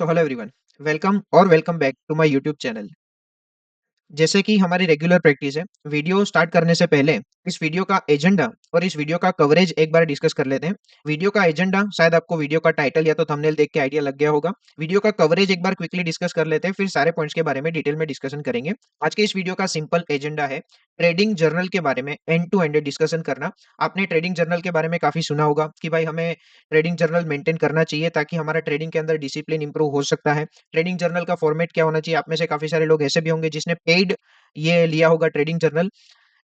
So hello everyone, welcome back to my YouTube channel. जैसे कि हमारी रेगुलर प्रैक्टिस है, वीडियो स्टार्ट करने से पहले इस वीडियो का एजेंडा और इस वीडियो का कवरेज एक बार डिस्कस कर लेते हैं। वीडियो का एजेंडा शायद आपको वीडियो का टाइटल या तो थंबनेल देख के आइडिया लग गया होगा। वीडियो का कवरेज एक बार क्विकली डिस्कस कर लेते हैं, फिर सारे पॉइंट्स के बारे में डिटेल में डिस्कशन करेंगे। आज के इस वीडियो का सिंपल एजेंडा है ट्रेडिंग जर्नल के बारे में एंड टू एंड डिस्कशन करना। आपने ट्रेडिंग जर्नल के बारे में काफ़ी सुना होगा कि भाई हमें ट्रेडिंग जर्नल मेंटेन करना चाहिए ताकि हमारा ट्रेडिंग के अंदर डिसिप्लिन इंप्रूव हो सकता है। ट्रेडिंग जर्नल का फॉर्मेट क्या होना चाहिए? आप में से काफ़ी सारे लोग ऐसे भी होंगे जिसने पेड ये लिया होगा ट्रेडिंग जर्नल।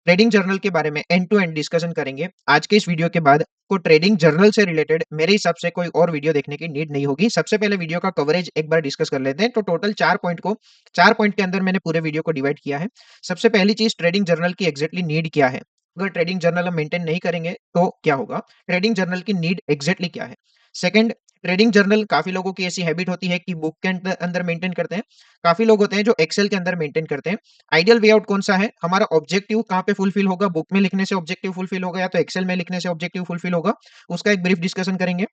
ट्रेडिंग जर्नल के बारे में एंड टू एंड डिस्कशन करेंगे। आज के इस वीडियो के बाद को ट्रेडिंग जर्नल से रिलेटेड मेरे हिसाब से कोई और वीडियो देखने की नीड नहीं होगी। सबसे पहले वीडियो का कवरेज एक बार डिस्कस कर लेते हैं। तो टोटल 4 पॉइंट के अंदर मैंने पूरे वीडियो को डिवाइड किया है। सबसे पहली चीज़ ट्रेडिंग जर्नल की एग्ज़ैक्टली नीड क्या है? अगर ट्रेडिंग जर्नल हम मेंटेन नहीं करेंगे तो क्या होगा? ट्रेडिंग जर्नल की नीड एग्ज़ैक्टली क्या है? सेकंड, ट्रेडिंग जर्नल काफ़ी लोगों की ऐसी हैबिट होती है कि बुक के अंदर मेंटेन करते हैं। काफ़ी लोग होते हैं जो एक्सेल के अंदर मेंटेन करते हैं। आइडियल वे आउट कौन-सा है? हमारा ऑब्जेक्टिव कहाँ पे फुलफिल होगा? बुक में लिखने से ऑब्जेक्टिव फुलफिल होगा या तो एक्सेल में लिखने से ऑब्जेक्टिव फुलफिल होगा? उसका एक ब्रीफ डिस्कशन करेंगे।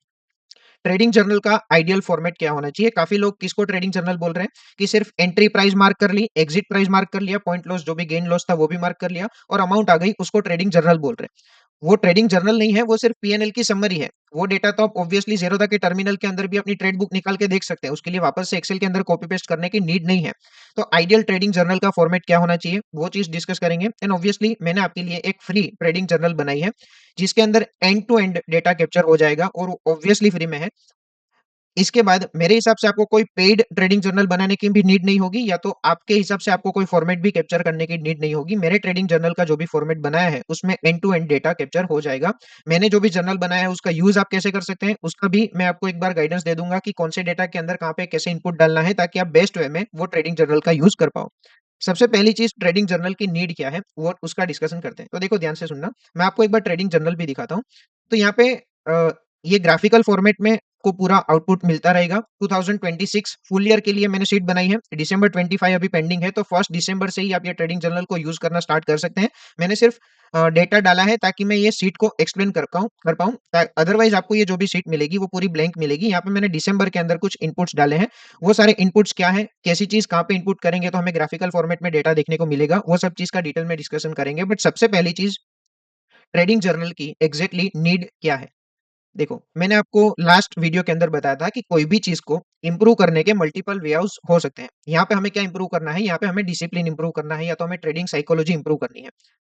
ट्रेडिंग जर्नल का आइडियल फॉर्मेट क्या होना चाहिए? काफ़ी लोग किसको ट्रेडिंग जर्नल बोल रहे हैं कि सिर्फ एंट्री प्राइस मार्क कर ली, एग्जिट प्राइस मार्क कर लिया, पॉइंट लॉस जो भी गेन लॉस था वो भी मार्क कर लिया और अमाउंट आ गई, उसको ट्रेडिंग जर्नल बोल रहे हैं। वो ट्रेडिंग जर्नल नहीं है, वो सिर्फ पी-एन-एल की समरी है। वो डेटा तो आप ऑब्वियसली ज़ेरोधा के टर्मिनल के अंदर भी अपनी ट्रेड बुक निकाल के देख सकते हैं। उसके लिए वापस से एक्सेल के अंदर कॉपी पेस्ट करने की नीड नहीं है। तो आइडियल ट्रेडिंग जर्नल का फॉर्मेट क्या होना चाहिए, वो चीज़ डिस्कस करेंगे। एंड ऑब्वियसली मैंने आपके लिए एक फ्री ट्रेडिंग जर्नल बनाई है, जिसके अंदर end to end data capture हो जाएगा और ऑब्वियसली फ्री में है। इसके बाद मेरे हिसाब से आपको कोई पेड ट्रेडिंग जर्नल बनाने की भी नीड नहीं होगी या तो आपके हिसाब से आपको कोई फॉर्मेट भी कैप्चर करने की नीड नहीं होगी। मेरे ट्रेडिंग जर्नल का जो भी फॉर्मेट बनाया है, उसमें end to end data capture हो जाएगा। मैंने जो भी जर्नल बनाया है, उसका यूज़ आप कैसे कर सकते हैं, उसका भी मैं आपको एक बार गाइडेंस दे दूँगा कि कौन से डेटा के अंदर कहाँ पे कैसे इनपुट डालना है, ताकि आप बेस्ट वे में वो ट्रेडिंग जर्नल का यूज़ कर पाओ। सबसे पहली चीज़ ट्रेडिंग जर्नल की नीड क्या है, वो उसका डिस्कशन करते हैं। तो देखो ध्यान से सुनना, मैं आपको एक बार ट्रेडिंग जर्नल भी दिखाता हूँ। तो यहाँ पे अ, ये ग्राफिकल फॉर्मेट में को पूरा आउटपुट मिलता रहेगा। 2026 फुल ईयर के लिए मैंने शीट बनाई है। दिसंबर 25 अभी पेंडिंग है, तो 1 दिसंबर से ही आप ये ट्रेडिंग जर्नल को यूज़ करना स्टार्ट कर सकते हैं। मैंने सिर्फ डेटा डाला है ताकि मैं ये शीट को एक्सप्लेन कर पाऊँ। अदरवाइज़ आपको ये जो भी शीट मिलेगी वो पूरी ब्लैंक मिलेगी। यहाँ पे मैंने दिसंबर के अंदर कुछ इनपुट्स डाले हैं। वो सारे इनपुट्स क्या हैं, कैसी चीज़ कहाँ पे इनपुट करेंगे तो हमें ग्राफिकल फॉर्मेट में डेटा देखने को मिलेगा, वो सब चीज़ का डिटेल में डिस्कशन करेंगे। बट सबसे पहली चीज़ ट्रेडिंग जर्नल की एग्ज़ैक्टली नीड क्या है? देखो, मैंने आपको लास्ट वीडियो के अंदर बताया था कि कोई भी चीज़ को इम्प्रूव करने के मल्टीपल वे आउट्स हो सकते हैं। यहाँ पे हमें क्या इम्प्रूव करना है? यहाँ पे हमें डिसिप्लिन इम्प्रूव करना है या तो हमें ट्रेडिंग साइकोलॉजी इम्प्रूव करनी है।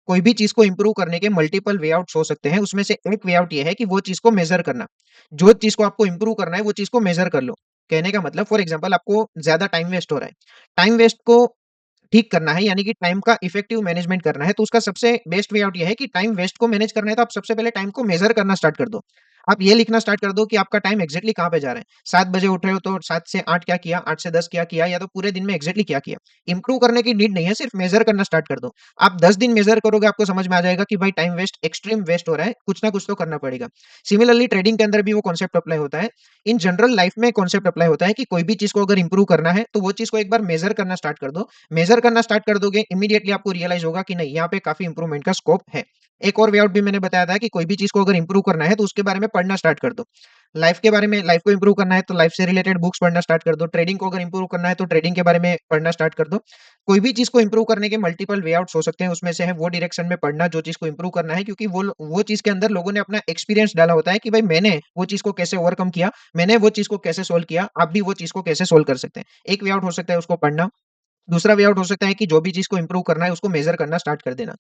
कोई भी चीज़ को इम्प्रूव करने के मल्टीपल वे आउट्स हो सकते हैं, उसमें से एक वे आउट ये है कि वो चीज़ को मेज़र करना। जो चीज़ को आपको इम्प्रूव करना है, वो चीज़ को मेज़र कर लो। कहने का मतलब फॉर एग्ज़ाम्पल आपको ज़्यादा टाइम वेस्ट हो रहा है। टाइम वेस्ट को ठीक करना है, यानी कि टाइम का इफेक्टिव मैनेजमेंट करना है, तो उसका सबसे बेस्ट वे आउट ये है कि टाइम वेस्ट को मैनेज करना है, तो आप सबसे पहले टाइम को मेज़र करना स्टार्ट कर दो। आप ये लिखना स्टार्ट कर दो कि आपका टाइम एक्ज़ैक्टली कहाँ पे जा रहा है। 7 बजे उठ रहे हो तो 7 से 8 क्या किया, 8 से 10 क्या किया या तो पूरे दिन में एक्ज़ैक्टली क्या किया। इम्प्रूव करने की नीड नहीं है, सिर्फ मेज़र करना स्टार्ट कर दो। आप 10 दिन मेज़र करोगे, आपको समझ में आ जाएगा कि भाई टाइम वेस्ट एक्सट्रीम वेस्ट हो रहा है, कुछ ना कुछ तो करना पड़ेगा। सिमिलरली ट्रेडिंग के अंदर भी वो कॉन्सेप्ट अप्लाई होता है। इन जनरल लाइफ में कॉन्सेप्ट अप्लाई होता है कि कोई भी चीज़ को अगर इम्प्रूव करना है, तो वो चीज़ को एक बार मेज़र करना स्टार्ट कर दो। मेज़र करना स्टार्ट कर दोगे, इमीडिएटली आपको रियलाइज़ होगा कि नहीं, यहाँ पे काफ़ी इम्प्रूवमेंट का स्कोप है। एक और वे आउट भी मैंने बताया था कि कोई भी चीज़ को अगर इम्प्रूव करना है, तो उसके बारे में पढ़ना स्टार्ट कर दो। लाइफ़ के बारे में, लाइफ़ को इम्प्रूव करना है, तो लाइफ़ से रिलेटेड बुक्स पढ़ना स्टार्ट कर दो। ट्रेडिंग को अगर इम्प्रूव करना है, तो ट्रेडिंग के बारे में पढ़ना स्टार्ट कर दो। कोई भी चीज़ को इम्प्रूव करने के मल्टीपल वे आउट्स हो सकते हैं, उसमें से है वो डायरेक्शन में पढ़ना जो चीज़ को इम्प्रूव करना है, क्योंकि वो चीज़ के अंदर लोगों ने अपना एक्सपीरियंस डाला होता है कि भाई मैंने वो चीज़ को कैसे ओवरकम किया, मैंने वो चीज़ को कैसे सोल्व किया, आप भी वो चीज़ को कैसे सोल्व कर सकते हैं। एक वे आउट हो सकता है उसको पढ़ना। दूसरा वे आउट हो सकता है कि जो भी चीज़ को इम्प्रूव करना है, उसको मेज़र करना स्टार्ट कर देना।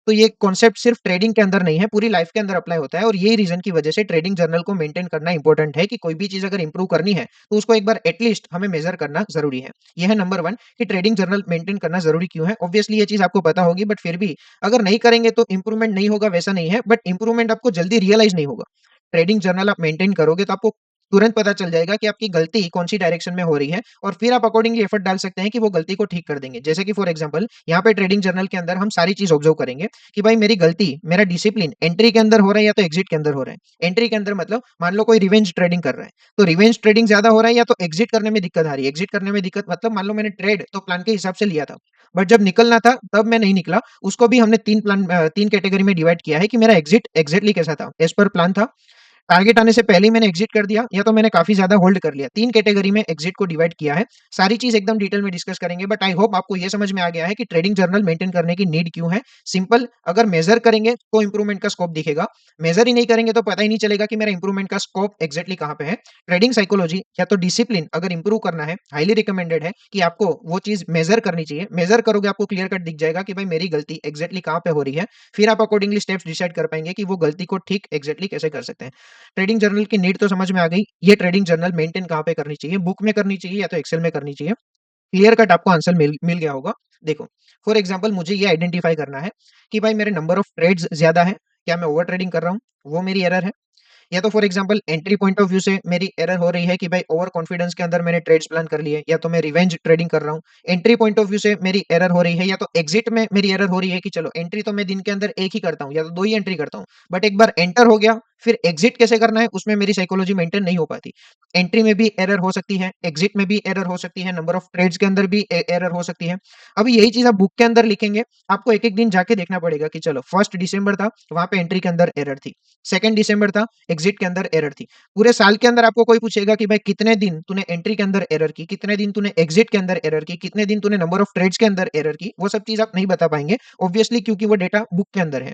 तो ये कॉन्सेप्ट सिर्फ ट्रेडिंग के अंदर नहीं है, पूरी लाइफ़ के अंदर अप्लाई होता है और यही रीज़न की वजह से ट्रेडिंग जर्नल को मेंटेन करना इम्पोर्टेंट है कि कोई भी चीज़ अगर इम्प्रूव करनी है, तो उसको एक बार एट लीस्ट हमें मेज़र करना ज़रूरी है। ये है नंबर 1 कि ट्रेडिंग जर्नल मेंटेन करना ज़रूरी क्यों है? ऑब्वियसली ये चीज़ आपको पता होगी, बट फिर भी अगर नहीं करेंगे तो इम्प्रूवमेंट नहीं होगा वैसा नहीं है, बट इम्प्रूवमेंट आपको जल्दी रियलाइज़ नहीं होगा। ट्रेडिंग जर्नल आप मेंटेन करोगे तो आपको तुरंत पता चल जाएगा कि आपकी गलती कौन-सी डायरेक्शन में हो रही है और फिर आप अकॉर्डिंगली एफर्ट डाल सकते हैं कि वो गलती को ठीक कर देंगे। जैसे कि फॉर एग्ज़ाम्पल यहाँ पे ट्रेडिंग जर्नल के अंदर हम सारी चीज़ ऑब्ज़र्व करेंगे कि भाई मेरी गलती, मेरा डिसिप्लिन एंट्री के अंदर हो रहा है या तो एग्ज़िट के अंदर हो रहा है। एंट्री के अंदर मतलब मान लो कोई रिवेंज ट्रेडिंग कर रहा है, तो रिवेंज ट्रेडिंग ज़्यादा हो रहा है या तो एग्ज़िट करने में दिक्कत आ रही है। एग्ज़िट करने में दिक्कत मतलब मान लो मैंने ट्रेड तो प्लान के हिसाब से लिया था, बट जब निकलना था तब मैं नहीं निकला। उसको भी हमने 3 कैटेगरी में डिवाइड किया है कि मेरा एग्ज़िट एग्ज़ैक्टली कैसा था, एज़ पर प्लान था, टारगेट आने से पहले ही मैंने एग्जिट कर दिया या तो मैंने काफ़ी ज़्यादा होल्ड कर लिया। 3 कैटेगरी में एग्जिट को डिवाइड किया है। सारी चीज़ एकदम डिटेल में डिस्कस करेंगे बट आई होप आपको ये समझ में आ गया है कि ट्रेडिंग जर्नल मेंटेन करने की नीड क्यों है। सिंपल, अगर मेज़र करेंगे तो इंप्रूवमेंट का स्कोप दिखेगा। मेज़र ही नहीं करेंगे तो पता ही नहीं चलेगा कि मेरा इंप्रूवमेंट का स्कोप एक्ज़ैक्टली कहाँ पे है। ट्रेडिंग साइकोलॉजी या तो डिसिप्लिन अगर इंप्रूव करना है, हाइली रिकमेंडेड है कि आपको वो चीज़ मेज़र करनी चाहिए। मेज़र करोगे आपको क्लियर कट दिख जाएगा कि भाई मेरी गलती एक्ज़ैक्टली कहाँ पे हो रही है। फिर आप अकॉर्डिंगली स्टेप्स डिसाइड कर पाएँगे कि वो गलती को ठीक एक्ज़ैक्टली कैसे कर सकते हैं। ट्रेडिंग जर्नल की नीड तो समझ में आ गई। ये ट्रेडिंग जर्नल मेंटेन कहाँ पे करनी चाहिए? बुक में करनी चाहिए या तो एक्सेल में करनी चाहिए? क्लियर कट आपको आंसर मिल मिल गया होगा। देखो, फॉर एग्ज़ाम्पल मुझे ये आइडेंटिफ़ाई करना है कि भाई मेरे नंबर ऑफ ट्रेड्स ज़्यादा है, क्या मैं ओवर ट्रेडिंग कर रहा हूँ? वो मेरी एरर है। या तो for example entry point of view से मेरी एरर हो रही है कि भाई ओवर कॉन्फिडेंस के अंदर मैंने ट्रेड्स प्लान कर लिए या तो मैं रिवेंज ट्रेडिंग कर रहा हूँ। एंट्री पॉइंट ऑफ व्यू से मेरी एरर हो रही है या तो एग्जिट में मेरी एरर हो रही है कि चलो एंट्री तो मैं दिन के अंदर एक ही करता हूँ या तो 2 ही एंट्री करता हूँ। बट एक बार एंटर हो गया, फिर एग्जिट कैसे करना है उसमें मेरी साइकोलॉजी मेंटेन नहीं हो पाती। एंट्री में भी एरर हो सकती है, एग्जिट में भी एरर हो सकती है, नंबर ऑफ ट्रेड्स के अंदर भी एरर हो सकती है। अब यही चीज़ आप बुक के अंदर लिखेंगे, आपको एक-एक दिन जाके देखना पड़ेगा कि चलो 1 दिसंबर था, वहाँ पे एंट्री के अंदर एरर थी। 2 दिसंबर था, एग्जिट के अंदर एरर थी। पूरे साल के अंदर आपको कोई पूछेगा कि भाई कितने दिन तूने एंट्री के अंदर एरर की, कितने दिन तूने एग्जिट के अंदर एरर की, कितने दिन तूने नंबर ऑफ ट्रेड्स के अंदर एरर की, वो सब चीज़ आप नहीं बता पाएँगे ऑब्वियसली क्योंकि वो डेटा बुक के अंदर है।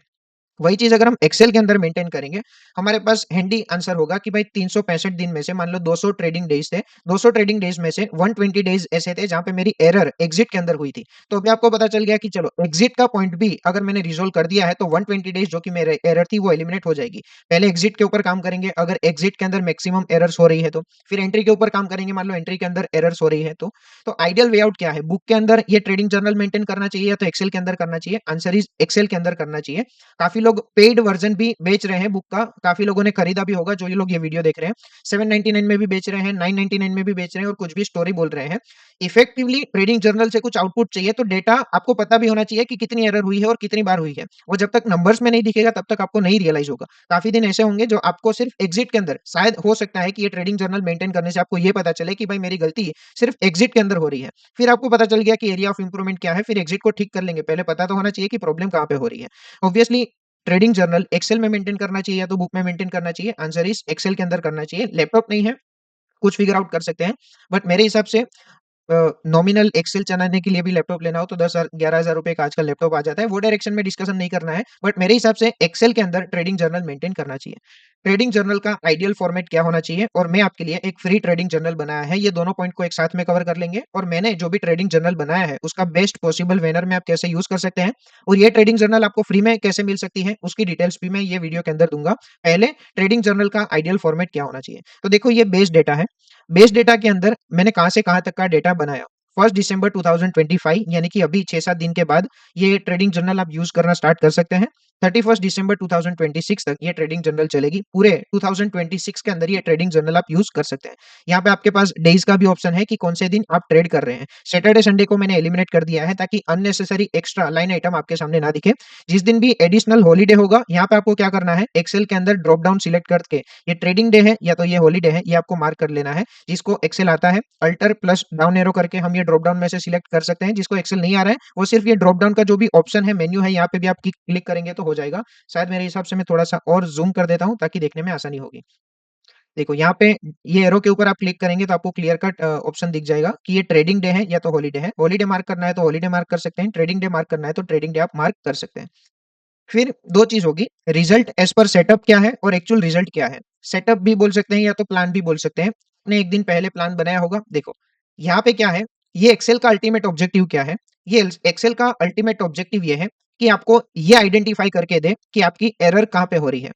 वही चीज़ अगर हम एक्सेल के अंदर मेंटेन करेंगे, हमारे पास हैंडी आंसर होगा कि भाई 365 दिन में से मान लो 200 ट्रेडिंग डेज़ थे, 200 ट्रेडिंग डेज़ में से 120 डेज़ ऐसे थे जहाँ पे मेरी एरर एग्ज़िट के अंदर हुई थी। तो अभी आपको पता चल गया कि चलो एग्ज़िट का पॉइंट भी अगर मैंने रिज़ॉल्व कर दिया है तो 120 डेज़ जो कि मेरे एरर थी वो एलिमिनेट हो जाएगी। पहले एग्ज़िट के ऊपर काम करेंगे, अगर एग्ज़िट के अंदर मैक्सिमम एरर्स हो रही है तो। फिर एंट्री के ऊपर काम करेंगे, मान लो एंट्री के अंदर एरर्स हो रही है तो। तो आइडियल वे आउट क्या है? बुक के अंदर ये ट्रेडिंग जर्नल मेंटेन करना चाहिए या तो एक्सेल के अंदर करना चाहिए? आंसर इज़ एक्सेल के अंदर करना चाहिए। काफ़ी लोग पेड वर्ज़न भी बेच रहे हैं बुक का, काफ़ी लोगों ने खरीदा भी होगा जो ये लोग ये वीडियो देख रहे हैं। 799 में भी बेच रहे हैं, 999 में भी बेच रहे हैं और कुछ भी स्टोरी बोल रहे हैं। इफेक्टिवली ट्रेडिंग जर्नल से कुछ आउटपुट चाहिए तो डेटा आपको पता भी होना चाहिए कि कितनी एरर हुई है और कितनी बार हुई है। वो जब तक नंबर्स में नहीं दिखेगा तब तक आपको नहीं रियलाइज़ होगा। काफ़ी दिन ऐसे होंगे जो आपको सिर्फ एग्ज़िट के अंदर शायद हो सकता है कि ये ट्रेडिंग जर्नल मेंटेन करने से आपको ये पता चले कि भाई मेरी गलती सिर्फ एग्ज़िट के अंदर हो रही है। फिर आपको पता चल गया कि एरिया ऑफ इम्प्रूवमेंट क्या है, फिर एग्ज़िट को ठीक कर लेंगे। पहले पता तो होना चाहिए कि प्रॉब्लम कहाँ पे हो रही है। ऑब्वियसली ट्रेडिंग जर्नल एक्सेल में मेंटेन करना चाहिए या तो बुक में मेंटेन करना चाहिए? आंसर इज़ एक्सेल के अंदर करना चाहिए। लैपटॉप नहीं है, कुछ फिगर आउट कर सकते हैं। बट मेरे हिसाब से नॉमिनल एक्सेल चलाने के लिए भी लैपटॉप लेना हो तो 10,000 11,000 रुपए का आजकल लैपटॉप आ जाता है। वो डायरेक्शन में डिस्कशन नहीं करना है, बट मेरे हिसाब से एक्सेल के अंदर ट्रेडिंग जर्नल मेंटेन करना चाहिए। ट्रेडिंग जर्नल का आइडियल फॉर्मेट क्या होना चाहिए और मैं आपके लिए एक फ्री ट्रेडिंग जर्नल बनाया है। ये दोनों पॉइंट को एक साथ में कवर कर लेंगे और मैंने जो भी ट्रेडिंग जर्नल बनाया है, उसका बेस्ट पॉसिबल मैनर में आप कैसे यूज़ कर सकते हैं और ये ट्रेडिंग जर्नल आपको फ्री में कैसे मिल सकती है, उसकी डिटेल्स भी मैं ये वीडियो के अंदर दूँगा। पहले ट्रेडिंग जर्नल का आइडियल फॉर्मेट क्या होना चाहिए? तो देखो ये बेस डेटा है। बेस डेटा के अंदर मैंने कहाँ से कहाँ तक का डेटा बनाया। 1 दिसंबर 2025 यानी कि अभी 6-7 दिन के बाद ये ट्रेडिंग जर्नल आप यूज़ करना स्टार्ट कर सकते हैं। 31 दिसंबर 2026 तक ये ट्रेडिंग जर्नल चलेगी। पूरे 2026 के अंदर ये ट्रेडिंग जर्नल आप यूज़ कर सकते हैं। यहाँ पे आपके पास डेज़ का भी ऑप्शन है कि कौन से दिन आप ट्रेड कर रहे हैं। सैटरडे, संडे को मैंने एलिमिनेट कर दिया है ताकि अननेसेसरी एक्स्ट्रा लाइन आइटम आपके सामने ना दिखे। जिस दिन भी एडिशनल हॉलिडे होगा, यहाँ पे आपको क्या करना है, एक्सेल के अंदर ड्रॉप डाउन सिलेक्ट करके ये ट्रेडिंग डे है या तो ये हॉलिडे है, ये आपको मार्क कर लेना है। जिसको एक्सेल आता है, अल्टर प्लस डाउन एरो करके हम ये ड्रॉप डाउन में से सिलेक्ट कर सकते हैं। जिसको एक्सेल नहीं आ रहा है, वो सिर्फ ये ड्रॉप डाउन का जो भी ऑप्शन है, मेन्यू है, यहाँ पे भी आप क्लिक करेंगे तो हो जाएगा। शायद मेरे हिसाब से मैं थोड़ा-सा और ज़ूम कर देता हूँ ताकि देखने में आसानी होगी। देखो यहाँ पे ये एरो के ऊपर आप क्लिक करेंगे तो आपको क्लियर कट ऑप्शन दिख जाएगा कि ये ट्रेडिंग डे है या तो हॉलिडे है। हॉलिडे मार्क करना है तो हॉलिडे मार्क कर सकते हैं, ट्रेडिंग डे मार्क करना है तो ट्रेडिंग डे आप मार्क कर सकते हैं। फिर 2 चीज़ होगी, रिज़ल्ट एज़ पर सेटअप क्या है और एक्चुअल रिज़ल्ट क्या है। सेटअप भी बोल सकते हैं या तो प्लान भी बोल सकते हैं। आपने 1 दिन पहले प्लान बनाया होगा, देखो, यहाँ पे क्या है, ये एक्सेल का अल्टीमेट ऑब्जेक्टिव क्या है? ये एक्सेल का अल्टीमेट ऑब्जेक्टिव ये है कि आपको ये आइडेंटिफ़ाई करके दे कि आपकी एरर कहाँ पे हो रही है।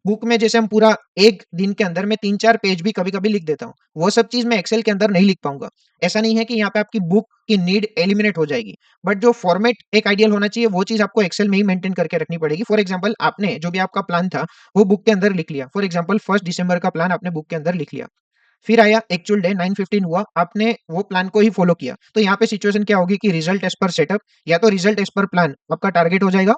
बुक में जैसे हम पूरा 1 दिन के अंदर मैं 3-4 पेज भी कभी-कभी लिख देता हूँ। वो सब चीज़ मैं एक्सेल के अंदर नहीं लिख पाऊँगा। ऐसा नहीं है कि यहाँ पे आपकी बुक की नीड एलिमिनेट हो जाएगी। बट जो फॉर्मेट एक आइडियल होना चाहिए, वो चीज़ आपको एक्सेल में ही मेंटेन करके रखनी पड़ेगी। फॉर एग्ज़ाम्पल आपने जो भी आपका प्लान था, वो बुक के अंदर लिख लिया। फॉर एग्ज़ाम्पल 1 दिसंबर का प्लान आपने बुक के अंदर लिख लिया। फिर आया एक्चुअल डे 9:15 हुआ, आपने वो प्लान को ही फ़ॉलो किया। तो यहाँ पे सिचुएशन क्या होगी कि रिज़ल्ट एज़ पर सेटअप या तो रिज़ल्ट एज़ पर प्लान आपका टारगेट हो जाएगा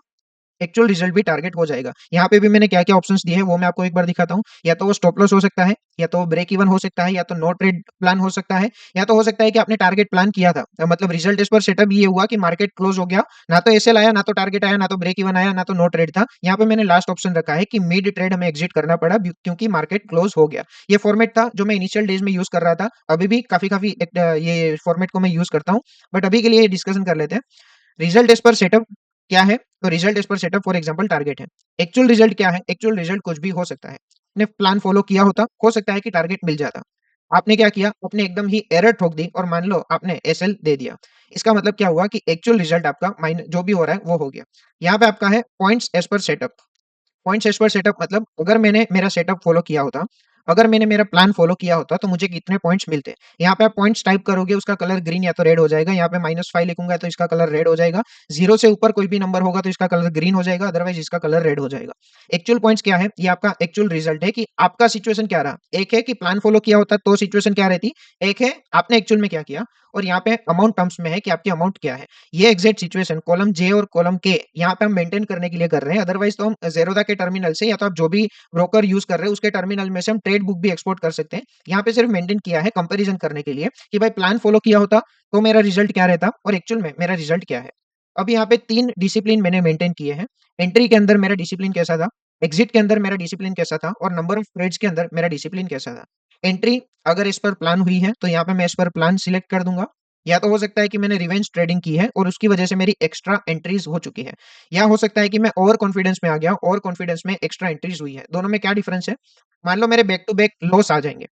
एक्चुअल रिजल्ट भी टारगेट हो जाएगा। यहाँ पे भी मैंने क्या-क्या ऑप्शंस दिए हैं वो मैं आपको एक बार दिखाता हूँ। या तो वो स्टॉप लॉस हो सकता है, या तो ब्रेक इवन हो सकता है, या तो नो ट्रेड प्लान हो सकता है, या तो हो सकता है कि आपने टारगेट प्लान किया था। मतलब रिजल्ट एज़ पर सेटअप ये हुआ कि मार्केट क्लोज़ हो गया, ना तो एसएल आया, ना तो टारगेट आया, ना तो ब्रेक इवन आया, ना तो नो ट्रेड था। यहाँ पे मैंने लास्ट ऑप्शन रखा है कि मिड ट्रेड हमें एग्जिट करना पड़ा क्योंकि मार्केट क्लोज़ हो गया। ये फॉर्मेट था जो मैं इनिशियल डेज़ में यूज़ कर रहा था। अभी भी काफ़ी-काफ़ी ये फॉर्मेट को मैं यूज़ करता हूँ। बट अभी के लिए डिस्कशन कर लेते हैं। रिजल्ट एज़ पर सेटअप क्या है? तो result as per setup for example target है। एक्चुअल रिजल्ट क्या है? एक्चुअल रिजल्ट कुछ भी हो सकता है। आपने प्लान फॉलो किया होता, हो सकता है कि टारगेट मिल जाता। आपने क्या किया? आपने एकदम ही एरर ठोक दी और मान लो आपने एसएल दे दिया। इसका मतलब क्या हुआ कि एक्चुअल रिजल्ट आपका माइन जो भी हो रहा है वो हो गया। यहाँ पे आपका है points as per setup. Points as per setup मतलब अगर मैंने मेरा सेटअप फ़ॉलो किया होता, अगर मैंने मेरा प्लान फ़ॉलो किया होता, तो मुझे कितने पॉइंट्स मिलते। यहाँ पे आप पॉइंट्स टाइप करोगे, उसका कलर ग्रीन या तो रेड हो जाएगा। यहाँ पे -5 लिखूँगा तो इसका कलर रेड हो जाएगा। 0 से ऊपर कोई भी नंबर होगा तो इसका कलर ग्रीन हो जाएगा, अदरवाइज़ इसका कलर रेड हो जाएगा। एक्चुअल पॉइंट्स क्या है? ये आपका एक्चुअल रिज़ल्ट है कि आपका सिचुएशन क्या रहा। एक है कि प्लान फ़ॉलो किया होता तो सिचुएशन क्या रहती, एक है आपने एक्चुअल में क्या किया, और यहाँ पे अमाउंट टर्म्स में है कि आपकी अमाउंट क्या है। ये एग्ज़ैक्ट सिचुएशन कॉलम जे और कॉलम के यहाँ पे हम मेंटेन करने के लिए कर रहे हैं, अदरवाइज़ तो हम ज़ेरोधा के टर्मिनल से या तो आप जो भी ब्रोकर यूज़ कर रहे हैं उसके टर्मिनल में से हम ट्रेड बुक भी एक्सपोर्ट कर सकते हैं। यहाँ पे सिर्फ मेंटेन किया है कंपैरिज़न करने के लिए कि भाई प्लान फॉलो किया होता तो मेरा रिज़ल्ट क्या रहता और एक्चुअल में मेरा रिज़ल्ट क्या है। अब यहाँ पे 3 डिसिप्लिन मैंने मेंटेन किए हैं। एंट्री के अंदर मेरा डिसिप्लिन कैसा था, एग्ज़िट के अंदर मेरा डिसिप्लिन कैसा था और नंबर ऑफ ट्रेड्स के अंदर मेरा डिसिप्लिन कैसा था। एंट्री अगर इस पर प्लान हुई है तो यहाँ पे मैं इस पर प्लान सिलेक्ट कर दूँगा। या तो हो सकता है कि मैंने रिवेंज ट्रेडिंग की है और उसकी वजह से मेरी एक्स्ट्रा एंट्रीज़ हो चुकी है। या हो सकता है कि मैं ओवर कॉन्फिडेंस में आ गया, ओवर कॉन्फिडेंस में एक्स्ट्रा एंट्रीज़ हुई है। दोनों में क्या डिफरेंस है? मान लो मेरे बैक टू बैक लॉस आ जाएँगे।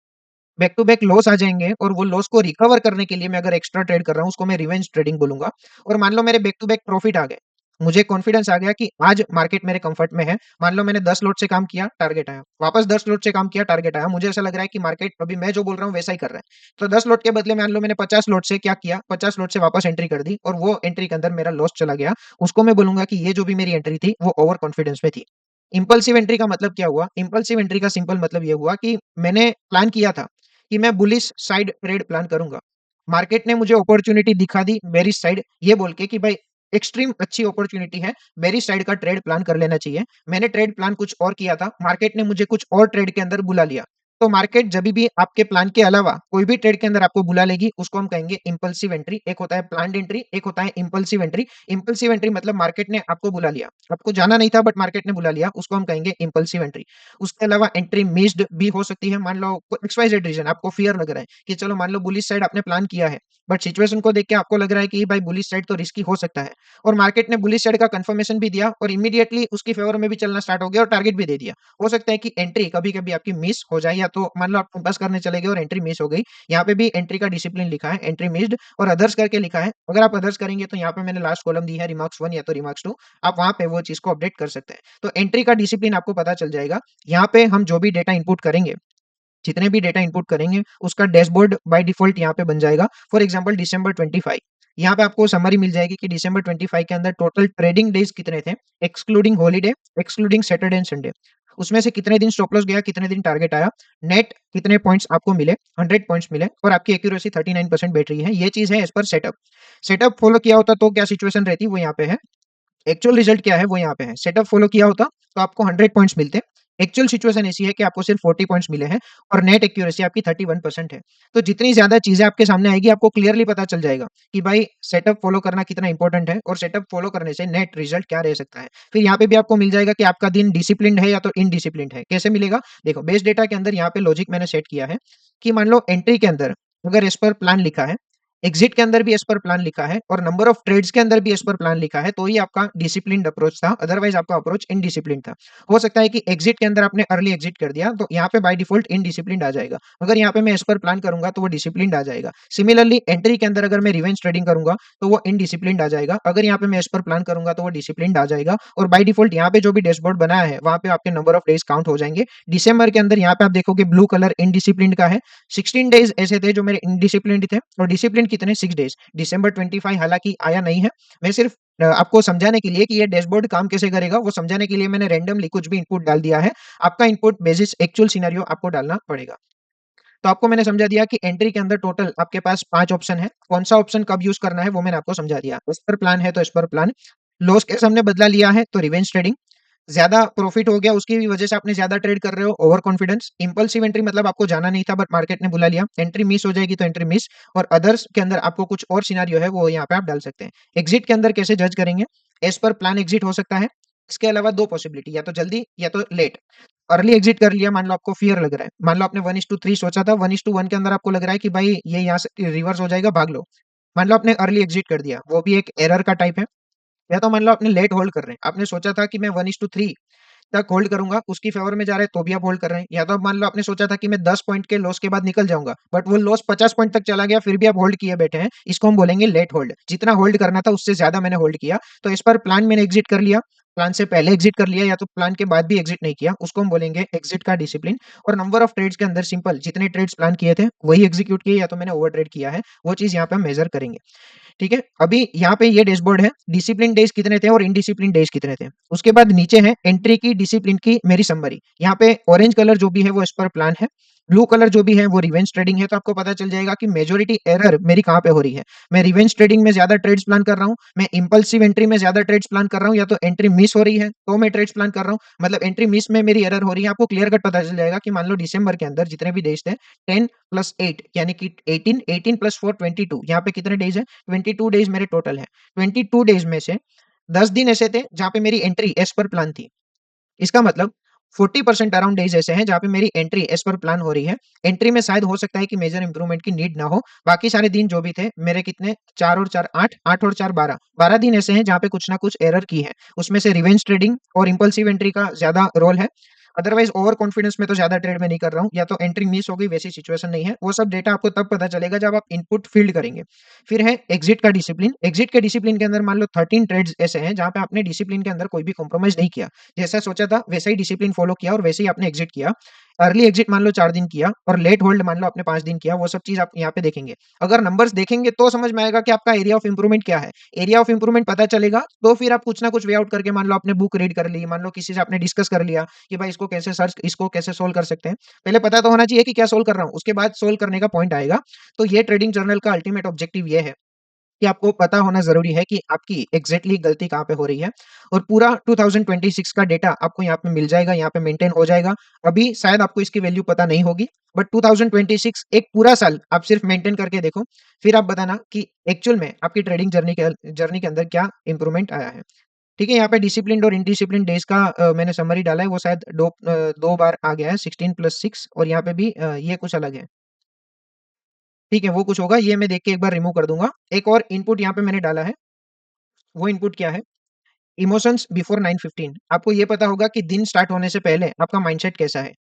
बैक टू बैक लॉस आ जाएँगे और वो लॉस को रिकवर करने के लिए मैं अगर एक्स्ट्रा ट्रेड कर रहा हूँ, उसको मैं रिवेंज ट्रेडिंग बोलूँगा। और मान लो मेरे बैक टू बैक प्रॉफिट आ गए। मुझे कॉन्फिडेंस आ गया कि आज मार्केट मेरे कम्फर्ट में है। मान लो मैंने 10 लॉट से काम किया, टारगेट आया। वापस 10 लॉट से काम किया, टारगेट आया। मुझे ऐसा लग रहा है कि मार्केट अभी मैं जो बोल रहा हूँ वैसा ही कर रहा है। तो 10 लॉट के बदले मान लो मैंने 50 लॉट से क्या किया, 50 लॉट से वापस एंट्री कर दी और वो एंट्री के अंदर मेरा लॉस चला गया। उसको मैं बोलूँगा कि ये जो भी मेरी एंट्री थी, वो ओवर कॉन्फिडेंस में थी। इम्पल्सिव एंट्री का मतलब क्या हुआ? इम्पल्सिव एंट्री का सिंपल मतलब ये हुआ कि मैंने प्लान किया था कि मैं बुलिश साइड ट्रेड प्लान करूँगा। मार्केट ने मुझे अपॉर्च्युनिटी दिखा दी बेरिश साइड ये बोल के कि भाई एक्सट्रीम अच्छी अपॉर्च्युनिटी है, बेरिश साइड का ट्रेड प्लान कर लेना चाहिए। मैंने ट्रेड प्लान कुछ और किया था, मार्केट ने मुझे कुछ और ट्रेड के अंदर बुला लिया। तो मार्केट जभी भी आपके प्लान के अलावा कोई भी ट्रेड के अंदर आपको बुला लेगी, उसको हम कहेंगे इम्पल्सिव एंट्री। एक होता है प्लान्ड एंट्री, एक होता है इम्पल्सिव एंट्री। इम्पल्सिव एंट्री मतलब मार्केट ने आपको बुला लिया। आपको जाना नहीं था बट मार्केट ने बुला लिया, उसको हम कहेंगे इम्पल्सिव एंट्री। उसके अलावा एंट्री मिस्ड भी हो सकती है। मान लो एक्स वाई जेड रीज़न आपको फियर लग रहा है कि चलो मान लो बुलिश साइड आपने प्लान किया है, बट सिचुएशन को देख के आपको लग रहा है कि भाई बुलिश साइड तो रिस्की हो सकता है और मार्केट ने बुलिश साइड का कंफर्मेशन भी दिया और इमीडिएटली उसकी फेवर में भी चलना स्टार्ट हो गया और टारगेट भी दे दिया। हो सकता है कि एंट्री कभी-कभी आपकी मिस हो जाए या तो मान लो आप बस करने चले गए और एंट्री मिस हो गई। यहाँ पे भी एंट्री का डिसिप्लिन लिखा है, एंट्री मिस्ड और अदर्स करके लिखा है। अगर आप अदर्स करेंगे तो यहाँ पे मैंने लास्ट कॉलम दी है रिमार्क्स 1 या तो रिमार्क्स 2 आप वहाँ पे वो चीज़ को अपडेट कर सकते हैं। तो एंट्री का डिसिप्लिन आपको पता चल जाएगा। यहाँ पे हम जो भी डेटा इनपुट करेंगे जितने भी डेटा इनपुट करेंगे, उसका डैशबोर्ड बाय डिफ़ॉल्ट यहाँ पे बन जाएगा। फॉर एग्ज़ाम्पल डिसेंबर 25 यहाँ पे आपको समरी मिल जाएगी कि डिसेंबर 25 के अंदर टोटल ट्रेडिंग डेज़ कितने थे, excluding holiday, excluding Saturday and Sunday. उसमें से कितने दिन स्टॉप लॉस गया, कितने दिन टारगेट आया, नेट कितने पॉइंट्स आपको मिले, 100 पॉइंट्स मिले और आपकी एक्यूरेसी 39% बैठ रही है। ये चीज़ है as per setup. Setup follow किया होता तो क्या सिचुएशन रहती, वो यहाँ पे है। एक्चुअल रिजल्ट क्या है वो यहाँ पे है। सेटअप फॉलो किया होता तो आपको 100 पॉइंट्स मिलते। एक्चुअल सिचुएशन ऐसी है कि आपको सिर्फ 40 पॉइंट्स मिले हैं और नेट एक्यूरेसी आपकी 31% है। तो जितनी ज़्यादा चीज़ें आपके सामने आएगी आपको क्लियरली पता चल जाएगा कि भाई सेटअप फॉलो करना कितना इंपॉर्टेंट है और सेटअप फॉलो करने से नेट रिजल्ट क्या रह सकता है। फिर यहाँ पे भी आपको मिल जाएगा कि आपका दिन डिसिप्लिन्ड है या तो इनडिसिप्लिन्ड है। कैसे मिलेगा? देखो बेस डेटा के अंदर यहाँ पे लॉजिक मैंने सेट किया है कि मान लो एंट्री के अंदर अगर एज़ पर प्लान लिखा है, एग्ज़िट के अंदर भी एज़ पर प्लान लिखा है और नंबर ऑफ ट्रेड्स के अंदर भी एज़ पर प्लान लिखा है, तो ही आपका डिसिप्लिन्ड अप्रोच था, अदरवाइज़ आपका अप्रोच इनडिसिप्लिन्ड था। हो सकता है कि एग्ज़िट के अंदर आपने अर्ली एग्ज़िट कर दिया, तो यहाँ पे बाय डिफ़ॉल्ट इनडिसिप्लिन्ड आ जाएगा। अगर यहाँ पे मैं एज़ पर प्लान करूँगा, तो वो डिसिप्लिन्ड आ जाएगा। सिमिलरली एंट्री के अंदर अगर मैं रिवेंज ट्रेडिंग करूँगा, तो वो इनडिसिप्लिन्ड आ जाएगा। अगर यहाँ पे मैं एज़ पर प्लान करूँगा, तो वो डिसिप्लिन्ड आ जाएगा और बाय डिफ़ॉल्ट यहाँ पे जो भी डैशबोर्ड बनाया है, वहाँ पे आपके नंबर ऑफ डेज़ काउंट हो जाएँगे। दिसंबर के अंदर यहाँ पे आप देखोगे ब्लू कलर इनडिसिप्लिन्ड का है। 16 डेज़ ऐसे थे जो मेरे इनडिसिप्लिन्ड थे और डिसिप्लिन्ड कितने 6 डेज़। दिसंबर 25 हालाँकि आया नहीं है। मैं सिर्फ़ आपको समझाने के लिए कि ये डैशबोर्ड काम कैसे करेगा, वो समझाने के लिए मैंने रैंडमली कुछ भी इनपुट डाल दिया है। आपका इनपुट बेसिस एक्चुअल सिनेरियो आपको डालना पड़ेगा। तो आपको मैंने समझा दिया कि एंट्री के अंदर टोटल आपके पास 5 ऑप्शन है। कौन-सा ऑप्शन कब यूज़ करना है, वो मैंने आपको समझा दिया। एज़ पर प्लान है तो as per plan, loss case हमने बदला लिया है तो रिवेंज ट्रेडिंग, ज़्यादा प्रॉफिट हो गया उसकी भी वजह से आपने ज़्यादा ट्रेड कर रहे हो, ओवर कॉन्फिडेंस, इम्पल्सिव एंट्री मतलब आपको जाना नहीं था बट मार्केट ने बुला लिया, एंट्री मिस हो जाएगी तो एंट्री मिस, और अदर्स के अंदर आपको कुछ और सिनेरियो है वो यहाँ पे आप डाल सकते हैं। एग्जिट के अंदर कैसे जज करेंगे? एज़ पर प्लान एग्जिट हो सकता है। इसके अलावा 2 पॉसिबिलिटी, या तो जल्दी या तो लेट। अर्ली एग्जिट कर लिया, मान लो आपको फियर लग रहा है, मान लो आपने 1:3 सोचा था, 1:1 के अंदर आपको लग रहा है कि भाई ये यहाँ से रिवर्स हो जाएगा, भाग लो। मान लो आपने अर्ली एग्जिट कर दिया, वो भी एक एरर का टाइप है। या तो मान लो आपने लेट होल्ड कर रहे हैं, आपने सोचा था कि मैं 1:3 तक होल्ड करूँगा, उसकी फेवर में जा रहा है तो भी आप होल्ड कर रहे हैं। या तो अब मान लो आपने सोचा था कि मैं 10 पॉइंट के लॉस के बाद निकल जाऊँगा, बट वो लॉस 50 पॉइंट तक चला गया, फिर भी आप होल्ड किए बैठे हैं। इसको हम बोलेंगे लेट होल्ड। जितना होल्ड करना था उससे ज़्यादा मैंने होल्ड किया, तो इस पर प्लान मैंने एग्ज़िट कर लिया, प्लान से पहले एग्ज़िट कर लिया या तो प्लान के बाद भी एग्ज़िट नहीं किया, उसको हम बोलेंगे एग्ज़िट का डिसिप्लिन। और नंबर ऑफ ट्रेड्स के अंदर सिंपल जितने ट्रेड्स प्लान किए थे, वही एग्ज़ीक्यूट किए या तो मैंने ओवर ट्रेड किया है, वो चीज़ यहाँ पे हम मेज़र करेंगे। ठीक है? अभी यहाँ पे ये डैशबोर्ड है, डिसिप्लिन डेज़ कितने थे और इनडिसिप्लिन डेज़ कितने थे। उसके बाद नीचे है एंट्री की, डिसिप्लिन की मेरी समरी। यहाँ पे ऑरेंज कलर जो भी है वो एज़ पर प्लान है, ब्लू कलर जो भी है वो रिवेंज ट्रेडिंग है, तो आपको पता चल जाएगा कि मेजॉरिटी एरर मेरी कहाँ पे हो रही है। मैं रिवेंज ट्रेडिंग में ज़्यादा ट्रेड्स प्लान कर रहा हूँ, मैं इम्पल्सिव एंट्री में ज़्यादा ट्रेड्स प्लान कर रहा हूँ, या तो एंट्री मिस हो रही है, तो मैं ट्रेड्स प्लान कर रहा हूँ। मतलब एंट्री मिस में मेरी एरर हो रही है, आपको क्लियर कट पता चल जाएगा कि मान लो दिसंबर के अंदर जितने भी डेज़ थे, 10 + 8 यानी कि 18, 18 + 4 22, यहाँ पे कितने डेज़ हैं? 22 डेज़ मेरे टोटल हैं। 22 डेज़ में से 10 दिन ऐसे थे जहाँ पे मेरी एंट्री एज़ पर प्लान थी। इसका मतलब 40% अराउंड डेज़ ऐसे हैं जहाँ पे मेरी एंट्री एज़ पर प्लान हो रही है। एंट्री में शायद हो सकता है कि मेजर इंप्रूवमेंट की नीड ना हो। बाकी सारे दिन जो भी थे मेरे कितने 4 और 4 8, 8 और 4 12, 12 दिन ऐसे हैं जहाँ पे कुछ ना कुछ एरर की है। उसमें से रिवेंज ट्रेडिंग और इम्पल्सिव एंट्री का ज़्यादा रोल है। अदरवाइज़ ओवर कॉन्फिडेंस में तो ज़्यादा ट्रेड मैं नहीं कर रहा हूँ, या तो एंट्री मिस हो गई वैसी सिचुएशन नहीं है। वो सब डेटा आपको तब पता चलेगा जब आप इनपुट फ़ील्ड करेंगे। फिर है एग्ज़िट का डिसिप्लिन। एग्ज़िट के डिसिप्लिन के अंदर मान लो 13 ट्रेड्स ऐसे हैं जहाँ पे आपने डिसिप्लिन के अंदर कोई भी कॉम्प्रोमाइज़ नहीं किया। जैसा सोचा था वैसा ही डिसिप्लिन फ़ॉलो किया और वैसे ही आपने एग्ज़िट किया। अर्ली एग्ज़िट मान लो 4 दिन किया और लेट होल्ड मान लो आपने 5 दिन किया, वो सब चीज़ आप यहाँ पे देखेंगे। अगर नंबर्स देखेंगे तो समझ में आएगा कि आपका एरिया ऑफ इम्प्रूवमेंट क्या है। एरिया ऑफ इम्प्रूवमेंट पता चलेगा तो फिर आप कुछ ना कुछ वे आउट करके, मान लो आपने बुक रीड कर ली, मान लो किसी से आपने डिस्कस कर लिया कि भाई इसको कैसे सोल्व कर सकते हैं। पहले पता तो होना चाहिए कि क्या सोल्व कर रहा हूँ, उसके बाद सोल्व करने का पॉइंट आएगा। तो ये ट्रेडिंग जर्नल का अल्टीमेट ऑब्जेक्टिव ये है कि आपको पता होना ज़रूरी है कि आपकी एग्ज़ैक्टली गलती कहाँ पे हो रही है, और पूरा 2026 का डेटा आपको यहाँ पे मिल जाएगा, यहाँ पे मेंटेन हो जाएगा। अभी शायद आपको इसकी वैल्यू पता नहीं होगी, बट 2026 एक पूरा साल आप सिर्फ मेंटेन करके देखो, फिर आप बताना कि एक्चुअल में आपकी ट्रेडिंग जर्नी के अंदर क्या इंप्रूवमेंट आया है। ठीक है? यहाँ पे डिसिप्लिन्ड और इनडिसिप्लिन्ड डेज़ का मैंने समरी डाला है, वो शायद 2 बार आ गया है, 16 + 6, और यहाँ पे भी ये कुछ अलग है। ठीक है, वो कुछ होगा, ये मैं देख के एक बार रिमूव कर दूँगा। एक और इनपुट यहाँ पे मैंने डाला है, वो इनपुट क्या है? Emotions before 9:15। आपको ये पता होगा कि दिन स्टार्ट होने से पहले आपका माइंडसेट कैसा है।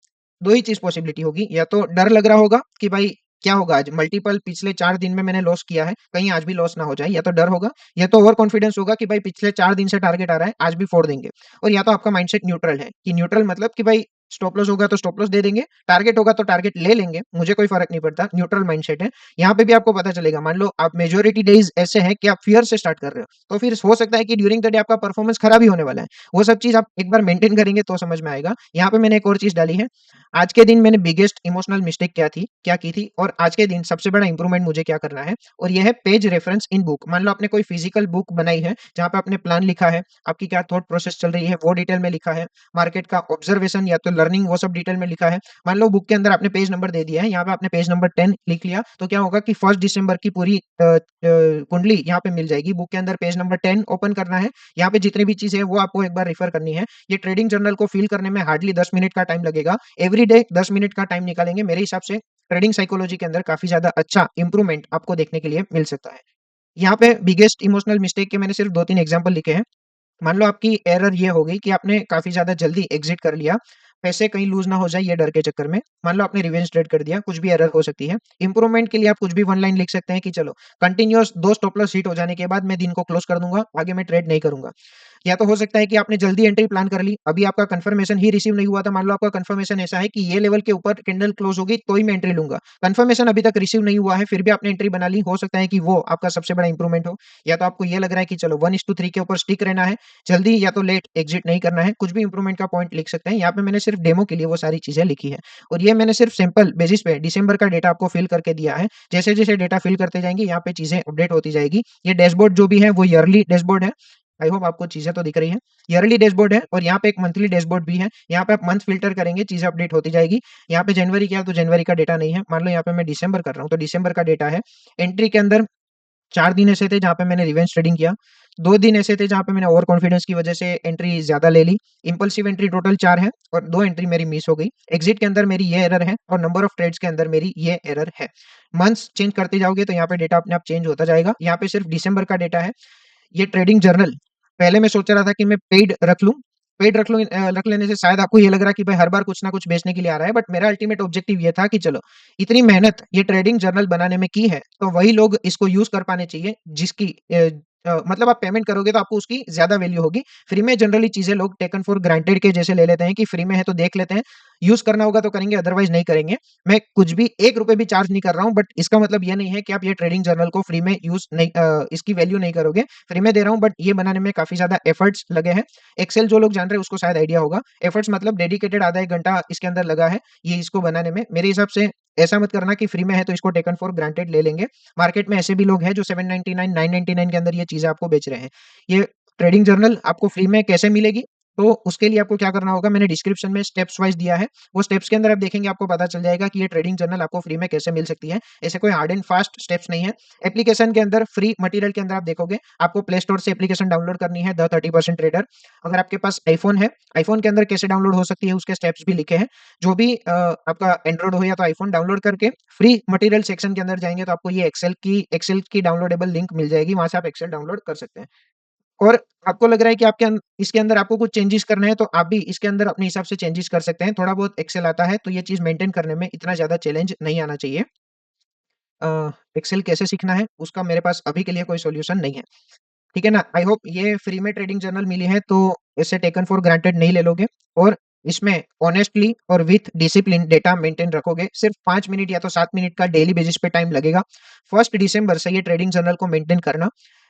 2 ही चीज़ पॉसिबिलिटी होगी, या तो डर लग रहा होगा कि भाई क्या होगा आज, मल्टीपल पिछले 4 दिन में मैंने लॉस किया है, कहीं आज भी लॉस ना हो जाए, या तो डर होगा, या तो ओवर कॉन्फिडेंस होगा कि भाई पिछले 4 दिन से टारगेट आ रहा है, आज भी फोड़ देंगे। और या तो आपका माइंडसेट न्यूट्रल है, कि न्यूट्रल मतलब कि भाई स्टॉप लॉस होगा तो स्टॉप लॉस दे देंगे, टारगेट होगा तो टारगेट ले लेंगे, मुझे कोई फ़र्क नहीं पड़ता, न्यूट्रल माइंडसेट है। यहाँ पे भी आपको पता चलेगा, मान लो आप मेजॉरिटी डेज़ ऐसे हैं कि आप फ़ियर से स्टार्ट कर रहे हो, तो फिर हो सकता है कि ड्यूरिंग द डे आपका परफॉर्मेंस खराब ही होने वाला है। वो सब चीज़ आप एक बार मेंटेन करेंगे तो समझ में आएगा। यहाँ पे मैंने एक और चीज़ डाली है, आज के दिन मैंने बिगेस्ट इमोशनल मिस्टेक क्या की थी, और आज के दिन सबसे बड़ा इंप्रूवमेंट मुझे क्या करना है, और ये है पेज रेफरेंस इन बुक। मान लो आपने कोई फिजिकल बुक बनाई है, जहाँ पे आपने प्लान लिखा है, आपकी क्या थॉट प्रोसेस चल रही है, वो डिटेल में लिखा है, मार्केट का ऑब्जर्वेशन या तो लर्निंग वो सब डिटेल में लिखा है। मान लो बुक के अंदर आपने पेज नंबर दे दिया है, यहाँ पे आपने पेज नंबर 10 लिख लिया, तो क्या होगा कि 1 दिसंबर की पूरी कुंडली यहाँ पे मिल जाएगी। बुक के अंदर पेज नंबर 10 ओपन करना है, यहाँ पे जितनी भी चीज़ें हैं वो आपको एक बार रेफर करनी है। ये ट्रेडिंग जर्नल को फिल करने में हार्डली 10 मिनट का टाइम लगेगा। एवरी डे 10 मिनट का टाइम निकालेंगे, मेरे हिसाब से ट्रेडिंग साइकोलॉजी के अंदर काफ़ी ज़्यादा अच्छा इंप्रूवमेंट आपको देखने के लिए मिल सकता है। यहाँ पे बिगेस्ट इमोशनल मिस्टेक के मैंने सिर्फ 2-3 एग्ज़ाम्पल लिखे हैं। मान लो आपकी एरर ये हो गई कि आपने काफ़ी ज़्यादा जल्दी एग्ज़िट कर लिया, पैसे कहीं लूज़ ना हो जाए ये डर के चक्कर में। मान लो आपने रिवेंज ट्रेड कर दिया, कुछ भी एरर हो सकती है। इंप्रूवमेंट के लिए आप कुछ भी 1 लाइन लिख सकते हैं कि चलो कंटीन्यूअस 2 स्टॉप लॉस हिट हो जाने के बाद मैं दिन को क्लोज़ कर दूँगा, आगे मैं ट्रेड नहीं करूँगा। या तो हो सकता है कि आपने जल्दी एंट्री प्लान कर ली, अभी आपका कन्फर्मेशन ही रिसीव नहीं हुआ था, मान लो आपका कन्फर्मेशन ऐसा है कि ये लेवल के ऊपर कैंडल क्लोज़ होगी तो ही मैं एंट्री लूँगा। कन्फर्मेशन अभी तक रिसीव नहीं हुआ है, फिर भी आपने एंट्री बना ली, हो सकता है कि वो आपका सबसे बड़ा इंप्रूवमेंट हो। या तो आपको ये लग रहा है कि चलो 1:3 के ऊपर स्टिक रहना है, जल्दी या तो लेट एग्ज़िट नहीं करना है, कुछ भी इंप्रूवमेंट का पॉइंट लिख सकते हैं। यहाँ पे मैंने सिर्फ डेमो के लिए वो सारी चीज़ें लिखी है, और ये मैंने सिर्फ सैंपल बेसिस पे दिसंबर का डेटा आपको फिल करके दिया है। जैसे-जैसे डेटा फिल करते जाएँगे यहाँ पे चीज़ें अपडेट होती जाएगी। ये डैशबोर्ड जो भी है वो ईयरली डैशबोर्ड है। आई होप आपको चीज़ें तो दिख रही हैं। ईयरली डैशबोर्ड है और यहाँ पे एक मंथली डैशबोर्ड भी है। यहाँ पे आप मंथ फ़िल्टर करेंगे, चीज़ें अपडेट होती जाएगी। यहाँ पे जनवरी किया तो जनवरी का डेटा नहीं है। मान लो यहाँ पे मैं दिसंबर कर रहा हूँ, तो दिसंबर का डेटा है। एंट्री के अंदर 4 दिन ऐसे थे जहाँ पे मैंने रिवेंज ट्रेडिंग किया। 2 दिन ऐसे थे जहाँ पे मैंने ओवर कॉन्फिडेंस की वजह से एंट्री ज़्यादा ले ली। इम्पल्सिव एंट्री टोटल 4 है और 2 एंट्री मेरी मिस हो गई। एग्ज़िट के अंदर मेरी ये एरर है और नंबर ऑफ ट्रेड्स के अंदर मेरी ये एरर है। मंथ्स चेंज करते जाओगे तो यहाँ पे डेटा अपने आप चेंज होता जाएगा। यहाँ पे सिर्फ दिसंबर का डेटा है। ये ट्रेडिंग जर्नल पहले मैं सोच रहा था कि मैं पेड रख लूँ। पेड रख लूँ, रख लेने से शायद आपको ये लग रहा है कि भाई हर बार कुछ ना कुछ बेचने के लिए आ रहा है, बट मेरा अल्टीमेट ऑब्जेक्टिव ये था कि चलो, इतनी मेहनत ये ट्रेडिंग जर्नल बनाने में की है, तो वही लोग इसको यूज़ कर पाने चाहिए जिसकी मतलब आप पेमेंट करोगे तो आपको उसकी ज़्यादा वैल्यू होगी। फ्री में जनरली चीज़ें लोग टेकन फॉर ग्रांटेड के जैसे ले लेते हैं कि फ्री में है तो देख लेते हैं, यूज़ करना होगा तो करेंगे अदरवाइज़ नहीं करेंगे। मैं कुछ भी ₹1 भी चार्ज नहीं कर रहा हूँ, बट इसका मतलब ये नहीं है कि आप ये ट्रेडिंग जर्नल को फ्री में यूज़ नहीं इसकी वैल्यू नहीं करोगे। फ्री में दे रहा हूँ बट ये बनाने में काफ़ी ज़्यादा एफर्ट्स लगे हैं। एक्सेल जो लोग जान रहे हैं उसको शायद आइडिया होगा। एफर्ट्स मतलब डेडिकेटेड आधा 1 घंटा इसके अंदर लगा है, ये इसको बनाने में। मेरे हिसाब से ऐसा मत करना कि फ्री में है तो इसको टेकन फॉर ग्रांटेड ले लेंगे। मार्केट में ऐसे भी लोग हैं जो 799 999 के अंदर ये चीज़ें आपको बेच रहे हैं। ये ट्रेडिंग जर्नल आपको फ्री में कैसे मिलेगी? तो उसके लिए आपको क्या करना होगा, मैंने डिस्क्रिप्शन में स्टेप्स वाइज़ दिया है। वो स्टेप्स के अंदर आप देखेंगे आपको पता चल जाएगा कि ये ट्रेडिंग जर्नल आपको फ्री में कैसे मिल सकती है। ऐसे कोई हार्ड एंड फास्ट स्टेप्स नहीं है। एप्लीकेशन के अंदर फ्री मटेरियल के अंदर आप देखोगे, आपको प्ले स्टोर से एप्लीकेशन डाउनलोड करनी है द 30% ट्रेडर। अगर आपके पास आईफ़ोन है, आईफ़ोन के अंदर कैसे डाउनलोड हो सकती है उसके स्टेप्स भी लिखे हैं। जो भी आपका एंड्रॉइड हो या तो आईफ़ोन डाउनलोड करके फ्री मटेरियल सेक्शन के अंदर जाएँगे तो आपको ये एक्सेल की डाउनलोडेबल लिंक मिल जाएगी, वहाँ से आप एक्सेल डाउनलोड कर सकते हैं। और आपको लग रहा है कि इसके अंदर आपको कुछ चेंजेस करने हैं, तो आप भी इसके अंदर अपने हिसाब से चेंजेस कर सकते हैं। थोड़ा बहुत एक्सेल आता है, तो ये चीज़ मेंटेन करने में इतना ज़्यादा चैलेंज नहीं आना चाहिए। एक्सेल कैसे सीखना है, उसका मेरे पास अभी के लिए कोई सॉल्यूशन नहीं है। ठीक है ना? आई होप ये फ्री में ट्रेडिंग जर्नल मिली है, तो इसे टेकन फॉर ग्रांटेड नहीं ले लोगे और इसमें ऑनेस्टली और विथ डिसिप्लिन डेटा मेंटेन रखोगे। सिर्फ 5 मिनट या तो 7 मिनट का डेली बेसिस पे टाइम लगेगा। 1 दिसंबर से ये ट्रेडिंग जर्नल को मेंटेन करना।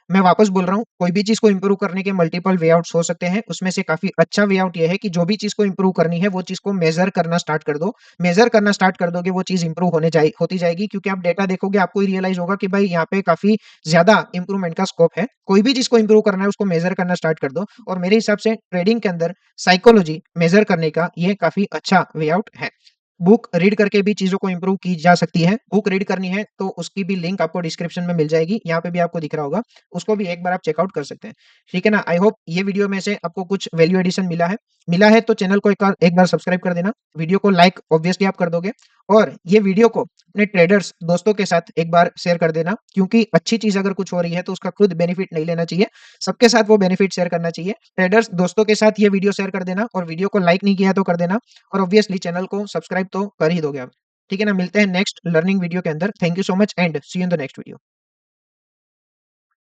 मैं वापस बोल रहा हूँ, कोई भी चीज़ को इम्प्रूव करने के मल्टीपल वे आउट्स हो सकते हैं। उसमें से काफ़ी अच्छा वे आउट ये है कि जो भी चीज़ को इम्प्रूव करनी है, वो चीज़ को मेज़र करना स्टार्ट कर दो। मेज़र करना स्टार्ट कर दोगे, वो चीज़ इम्प्रूव होती जाएगी, क्योंकि आप डेटा देखोगे, आपको ही रियलाइज़ होगा कि भाई यहाँ पे काफ़ी ज़्यादा इम्प्रूवमेंट का स्कोप है। कोई भी चीज़ को इम्प्रूव करना है, उसको मेज़र करना स्टार्ट कर दो और मेरे हिसाब से ट्रेडिंग के अंदर साइकोलॉजी मेज़र करने का ये काफ़ी अच्छा वे आउट है। बुक रीड करके भी चीज़ों को इम्प्रूव की जा सकती है। बुक रीड करनी है तो उसकी भी लिंक आपको डिस्क्रिप्शन में मिल जाएगी। यहाँ पे भी आपको दिख रहा होगा। उसको भी एक बार आप चेकआउट कर सकते हैं। ठीक है ना? आई होप ये वीडियो में से आपको कुछ वैल्यू एडिशन मिला है। मिला है तो चैनल को एक बार सब्सक्राइब कर देना। वीडियो को लाइक ऑब्वियसली आप कर दोगे और ये वीडियो को अपने ट्रेडर्स दोस्तों के साथ एक बार शेयर कर देना, क्योंकि अच्छी चीज़ अगर कुछ हो रही है तो उसका खुद बेनिफिट नहीं लेना चाहिए। सबके साथ वो बेनिफिट शेयर करना चाहिए। ट्रेडर्स दोस्तों के साथ ये वीडियो शेयर कर देना और वीडियो को लाइक नहीं किया है तो कर देना और ऑब्वियसली चैनल को सब्सक्राइब तो कर ही दोगे आप। ठीक है ना? मिलते हैं नेक्स्ट लर्निंग वीडियो के अंदर। Thank you so much and see you in the next video.